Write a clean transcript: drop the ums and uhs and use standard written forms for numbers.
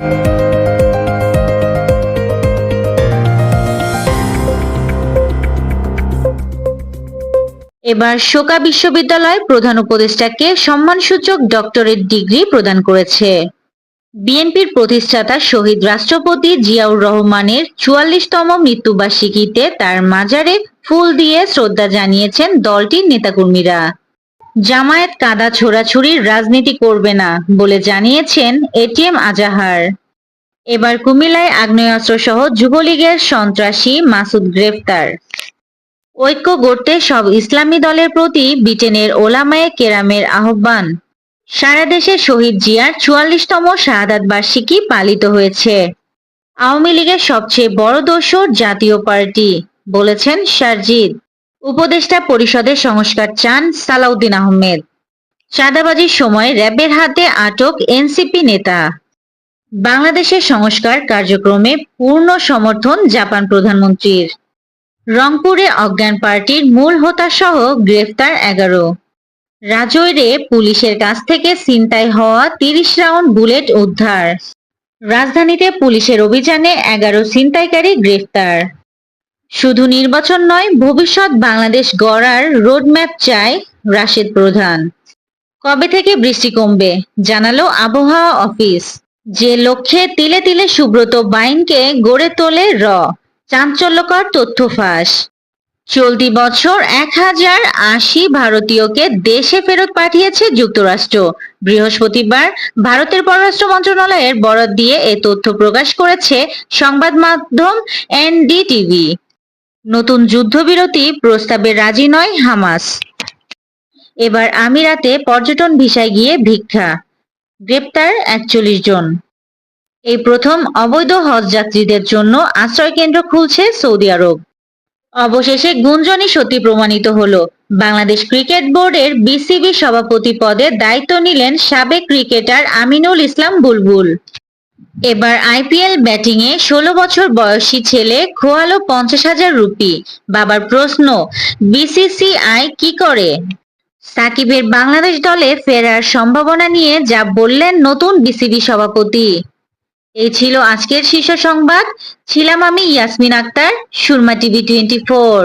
এবার শোকা বিশ্ববিদ্যালয় প্রধান উপদেষ্টাকে সম্মানসূচক ডক্টরেট ডিগ্রি প্রদান করেছে। বিএনপির প্রতিষ্ঠাতা শহীদ রাষ্ট্রপতি জিয়াউর রহমানের ৪৪তম মৃত্যুবার্ষিকীতে তার মাজারে ফুল দিয়ে শ্রদ্ধা জানিয়েছেন দলটির নেতাকর্মীরা। জামায়াত কাদা ছোড়াছুড়ির রাজনীতি করবে না বলে জানিয়েছেন এটিএম আজাহার। এবার কুমিল্লায় আগ্নেয়াস্ত্রসহ যুবলীগের সন্ত্রাসী মাসুদ গ্রেফতার। ঐক্য গড়তে সব ইসলামী দলের প্রতি ব্রিটেনের ওলামায়ে কেরামের আহ্বান। সারা দেশে শহীদ জিয়ার ৪৪তম শাহাদাত বার্ষিকী পালিত হয়েছে। আওয়ামী লীগের সবচেয়ে বড় দোসর জাতীয় পার্টি, বলেছেন সারজিদ। উপদেষ্টা পরিষদের সংস্কার চান সালাউদ্দিন আহমেদ। চাঁদাবাজির সময় র্যাবের হাতে আটক এনসিপি নেতা। বাংলাদেশের সংস্কার কার্যক্রমে পূর্ণ সমর্থন জাপান প্রধানমন্ত্রীর। রংপুরে অজ্ঞান পার্টির মূল হোতাসহ গ্রেফতার ১১। রাজৈরে পুলিশের কাছ থেকে ছিনতাই হওয়া ৩০ রাউন্ড বুলেট উদ্ধার। রাজধানীতে পুলিশের অভিযানে ১১ ছিনতাইকারী গ্রেফতার। শুধু নির্বাচন নয়, ভবিষ্যৎ বাংলাদেশ গড়ার রোডম্যাপ চায় রাশেদ প্রধান। কবে থেকে বৃষ্টি কমবে জানালো আবহাওয়া অফিস। যে লক্ষ্যে তিলে তিলে সুব্রত বাইনকে গড়ে তোলে চাঞ্চল্যকর তথ্য ফাঁস। চলতি বছর ১০৮০ ভারতীয়কে দেশে ফেরত পাঠিয়েছে যুক্তরাষ্ট্র। বৃহস্পতিবার ভারতের পররাষ্ট্র মন্ত্রণালয়ের বরাত দিয়ে এ তথ্য প্রকাশ করেছে সংবাদ মাধ্যম এনডিটিভি। নতুন যুদ্ধবিরতি প্রস্তাবে রাজি নয় হামাস। এবার আমিরাতে পর্যটন ভিসায় গিয়ে ভিক্ষা। গ্রেপ্তার ৪১ জন। এই প্রথম অবৈধ হজ যাত্রীদের জন্য আশ্রয়কেন্দ্র খুলছে সৌদি আরব। অবশেষে গুঞ্জনই সত্যি প্রমাণিত হলো। বাংলাদেশ ক্রিকেট বোর্ডের বিসিবি সভাপতি পদে দায়িত্ব নিলেন সাবেক ক্রিকেটার আমিনুল ইসলাম বুলবুল। এবার আইপিএল ব্যাটিংয়ে ১৬ বছর বয়সী ছেলে খোয়ালো ৫০,০০০ রুপি। বাবার প্রশ্ন, বিসিসিআই কি করে? সাকিবের বাংলাদেশ দলে ফেরার সম্ভাবনা নিয়ে যা বললেন নতুন বিসিবি সভাপতি। এই ছিল আজকের শীর্ষ সংবাদ। ছিলাম আমি ইয়াসমিন আক্তার, সুরমা টিভি 24।